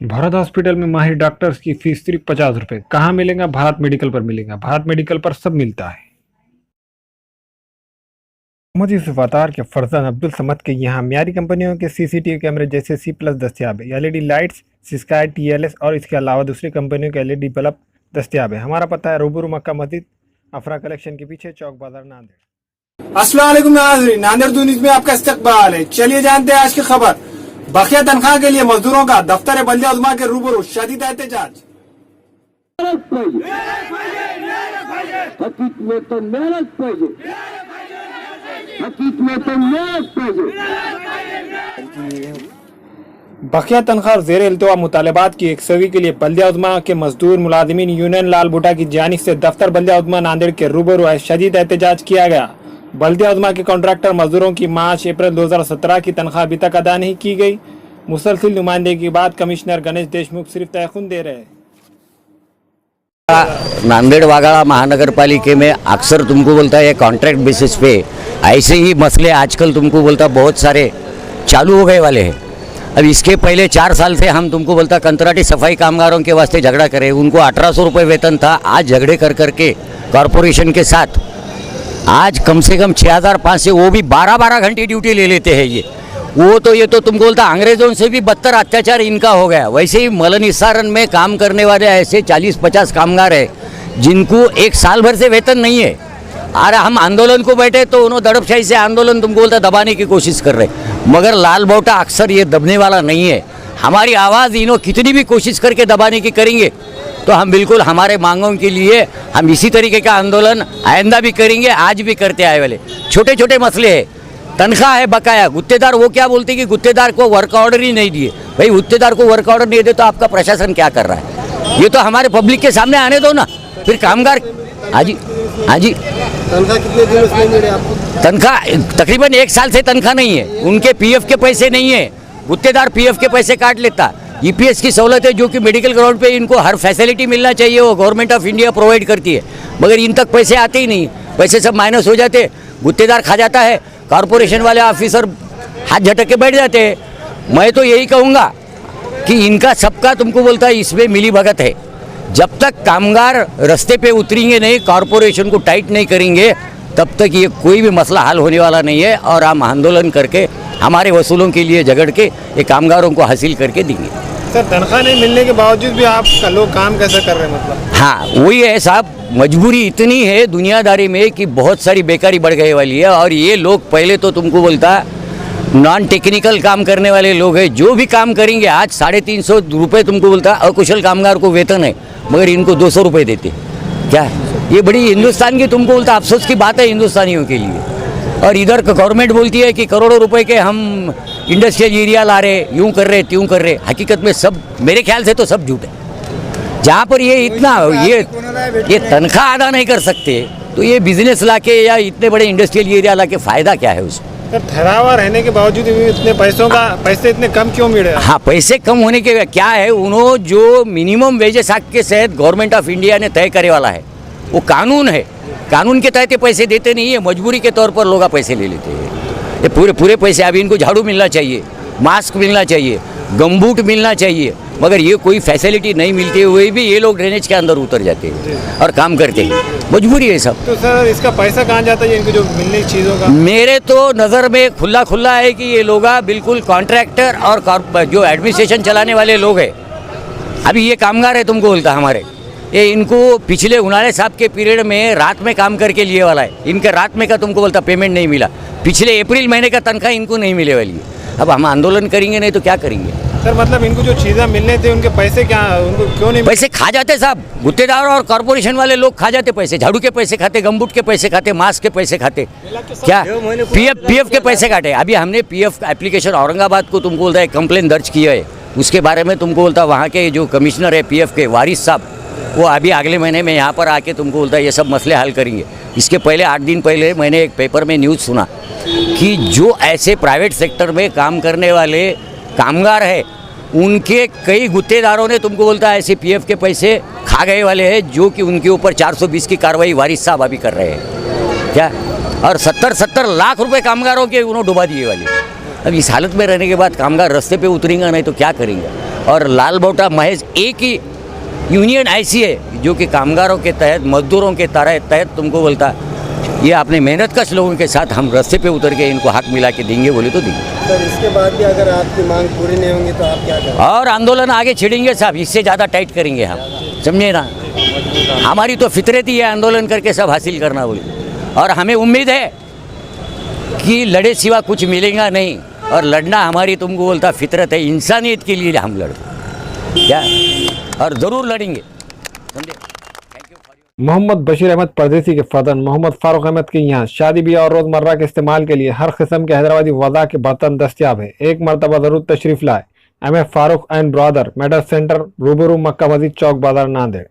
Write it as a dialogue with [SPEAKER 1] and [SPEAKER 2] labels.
[SPEAKER 1] Bharat hospital में माहिर doctors की फीस सिर्फ 50 रुपए। कहाँ मिलेगा? भारत मेडिकल पर मिलेगा। भारत मेडिकल पर सब मिलता है। मोहम्मद यूसुफ अतार के फरजान अब्दुल समद के यहाँ म्यारी कंपनियों के सीसीटीवी कैमरे जैसे C+ दस्तियाब है। एलईडी लाइट्स, सिस्काई, TLS और इसके अलावा दूसरी कंपनियों के एलईडी बल्ब दस्तियाब है। हमारा पता है रूबरू मक्का मस्जिद, अफरा कलेक्शन के पीछे, चौक बाजार, नांदेड़।
[SPEAKER 2] अस्सलाम वालेकुम नाज़रीन, नांदेड़ न्यूज़ में आपका इस्तकबाल है। चलिए जानते हैं आज की खबर। बकिया तनख्वाह के लिए मजदूरों का दफ्तर बल्दिया उज़्मा के रूबरू शदीद एहतजाज। बकिया तनख्वाह ज़ेर इल्तवा मुतालबात की 100वीं के लिए बल्दिया उज़्मा के मजदूर मुलाजिमीन यूनियन लाल भुट्टा की जानिब से दफ्तर बल्दिया उज़्मा नांदेड़ के रूबरू शदीद एहतजाज किया गया। बल्दिया उज़्मा के कॉन्ट्रैक्टर मजदूरों की मार्च अप्रैल 2017 की तनख्वाह अभी तक अदा नहीं की गई। मुसलसिल नुमाइंदगी के बाद कमिश्नर गणेश देशमुख सिर्फ तयखुन दे रहे हैं।
[SPEAKER 3] नांदेड़ वागड़ा महानगर पालिका में अक्सर तुमको बोलता है कॉन्ट्रैक्ट बेसिस पे ऐसे ही मसले आजकल तुमको बोलता बहुत सारे चालू हो गए वाले हैं। अब इसके पहले 4 साल से हम तुमको बोलता कंत्राटी सफाई कामगारों के वास्ते झगड़ा करे, उनको 1800 रुपये वेतन था। आज झगड़े कर करके कॉरपोरेशन के साथ आज कम से कम 6500, वो भी 12-12 घंटे ड्यूटी ले लेते हैं। ये तो तुमको बोलता अंग्रेज़ों से भी बदतर अत्याचार इनका हो गया। वैसे ही मल निस्सारण में काम करने वाले ऐसे 40-50 कामगार हैं जिनको 1 साल भर से वेतन नहीं है। अरे हम आंदोलन को बैठे तो उन्होंने दड़पशाही से आंदोलन तुमको बोलता दबाने की कोशिश कर रहे, मगर लाल भुट्टा अक्सर ये दबने वाला नहीं है। हमारी आवाज़ इन्हों कितनी भी कोशिश करके दबाने की करेंगे तो हम बिल्कुल हमारे मांगों के लिए हम इसी तरीके का आंदोलन आइंदा भी करेंगे, आज भी करते आए वाले। छोटे छोटे मसले हैं, तनख्वाह है बकाया, गुत्तेदार वो क्या बोलते हैं कि गुत्तेदार को वर्क ऑर्डर ही नहीं दिए। भाई गुत्तेदार को वर्क ऑर्डर नहीं दे तो आपका प्रशासन क्या कर रहा है? ये तो हमारे पब्लिक के सामने आने दो ना। फिर कामगार हाँ जी
[SPEAKER 2] तनख्वाह कितने दिन से मिले आपको?
[SPEAKER 3] तनख्वाह तकरीबन 1 साल से तनख्वाह नहीं है। उनके PF के पैसे नहीं है, गुत्तेदार PF के पैसे काट लेता। EPS की सहूलत है जो कि मेडिकल ग्राउंड पे इनको हर फैसिलिटी मिलना चाहिए, वो गवर्नमेंट ऑफ इंडिया प्रोवाइड करती है, मगर इन तक पैसे आते ही नहीं। पैसे सब माइनस हो जाते, गुत्तेदार खा जाता है, कॉरपोरेशन वाले ऑफिसर हाथ झटक के बैठ जाते हैं। मैं तो यही कहूँगा कि इनका सबका तुमको बोलता है इसमें मिली भगत है। जब तक कामगार रास्ते पे उतरेंगे नहीं, कॉरपोरेशन को टाइट नहीं करेंगे, तब तक ये कोई भी मसला हल होने वाला नहीं है। और हम आंदोलन करके हमारे वसूलों के लिए झगड़ के ये कामगारों को हासिल करके देंगे।
[SPEAKER 2] सर, तनख्वाह नहीं मिलने के बावजूद भी आप लोग काम कैसे कर रहे हैं? मतलब
[SPEAKER 3] हाँ वही है साहब, मजबूरी इतनी है दुनियादारी में कि बहुत सारी बेकारी बढ़ गई वाली है। और ये लोग पहले तो तुमको बोलता नॉन टेक्निकल काम करने वाले लोग हैं, जो भी काम करेंगे आज 350 रुपये तुमको बोलता अकुशल कामगार को वेतन है, मगर इनको 200 रुपये देते। क्या ये बड़ी हिंदुस्तान की तुमको बोलता अफसोस की बात है हिंदुस्तानियों के लिए। और इधर गवर्नमेंट बोलती है कि करोड़ों रुपए के हम इंडस्ट्रियल एरिया ला रहे, यूँ कर रहे त्यों कर रहे। हकीकत में सब मेरे ख्याल से तो सब झूठ है। जहाँ पर ये इतना ये तनख्वाह अदा नहीं कर सकते तो ये बिजनेस लाके या इतने बड़े इंडस्ट्रियल एरिया लाके फ़ायदा क्या है उसमें?
[SPEAKER 2] सर, ठहरावा रहने के बावजूद भी इतने पैसे इतने कम क्यों मिल रहे हैं?
[SPEAKER 3] हाँ, पैसे कम होने के क्या है, उन्होंने जो मिनिमम वेजेस एक्ट के तहत गवर्नमेंट ऑफ इंडिया ने तय करे वाला है, वो कानून है। कानून के तहत ये पैसे देते नहीं है, मजबूरी के तौर पर लोग पैसे ले लेते हैं। ये पूरे पैसे, अभी इनको झाड़ू मिलना चाहिए, मास्क मिलना चाहिए, गमबूट मिलना चाहिए, मगर ये कोई फैसिलिटी नहीं मिलते हुए भी ये लोग ड्रेनेज के अंदर उतर जाते हैं और काम करते हैं। मजबूरी है सब।
[SPEAKER 2] तो सर, इसका पैसा कहाँ जाता है इनको जो मिलने की चीज़ों का?
[SPEAKER 3] मेरे तो नज़र में खुला है कि ये लोग बिल्कुल कॉन्ट्रैक्टर और जो एडमिनिस्ट्रेशन चलाने वाले लोग हैं। अभी ये कामगार है तुमको बोलता हमारे, ये इनको पिछले उनाले साहब के पीरियड में रात में काम करके लिए वाला है। इनके रात में का तुमको बोलता पेमेंट नहीं मिला, पिछले अप्रैल महीने का तनख्वाह इनको नहीं मिले वाली है। अब हम आंदोलन करेंगे नहीं तो क्या करेंगे?
[SPEAKER 2] सर, मतलब इनको जो चीज़ें मिलने थे उनके पैसे क्या, उनको क्यों नहीं?
[SPEAKER 3] पैसे खा जाते साहब, गुत्तेदार और कॉरपोरेशन वाले लोग खा जाते पैसे। झाड़ू के पैसे खाते, गमबूट के पैसे खाते, मास्क के पैसे खाते, क्या PF के पैसे काटे। अभी हमने PF एप्लीकेशन औरंगाबाद को तुमको बोलता है कंप्लेन दर्ज किया है। उसके बारे में तुमको बोलता वहाँ के जो कमिश्नर है PF के वारिस साहब, वो अभी अगले महीने में यहाँ पर आके तुमको बोलता है ये सब मसले हल करेंगे। इसके पहले 8 दिन पहले मैंने एक पेपर में न्यूज़ सुना कि जो ऐसे प्राइवेट सेक्टर में काम करने वाले कामगार हैं उनके कई गुत्तेदारों ने तुमको बोलता है ऐसे PF के पैसे खा गए वाले हैं, जो कि उनके ऊपर 420 की कार्रवाई वारिस साहब अभी कर रहे हैं। क्या और 70 लाख रुपए कामगारों के उन्होंने डुबा दिए वाले। अब इस हालत में रहने के बाद कामगार रास्ते पे उतरेंगे नहीं तो क्या करेंगे? और लाल बोटा महज एक ही यूनियन ऐसी है जो कि कामगारों के तहत, मजदूरों के तहत तुमको बोलता ये अपने मेहनत कश लोगों के साथ हम रास्ते पे उतर के इनको हाथ मिला के देंगे बोले तो देंगे।
[SPEAKER 4] सर इसके बाद भी अगर आपकी मांग पूरी नहीं होंगी तो आप क्या करेंगे?
[SPEAKER 3] और आंदोलन आगे छिड़ेंगे साहब, इससे ज़्यादा टाइट करेंगे हम, समझे ना। हमारी तो फितरत ही है आंदोलन करके सब हासिल करना बोले, और हमें उम्मीद है कि लड़े सिवा कुछ मिलेगा नहीं, और लड़ना हमारी तुमको बोलता फितरत है, इंसानियत के लिए हम लड़ते क्या, और ज़रूर लड़ेंगे, समझे।
[SPEAKER 1] मोहम्मद बशीर अहमद परदेसी के फर्जंद मोहम्मद फारूक अहमद के यहाँ शादी ब्याह और रोजमर्रा के इस्तेमाल के लिए हर किस्म के हैदराबादी वज़ा के बर्तन दस्तियाब है। एक मरतबा जरूर तशरीफ लाए। M Farooq and brother medal centre, रूबरू मक्का मस्जिद चौक, बाजार, नांदेड़।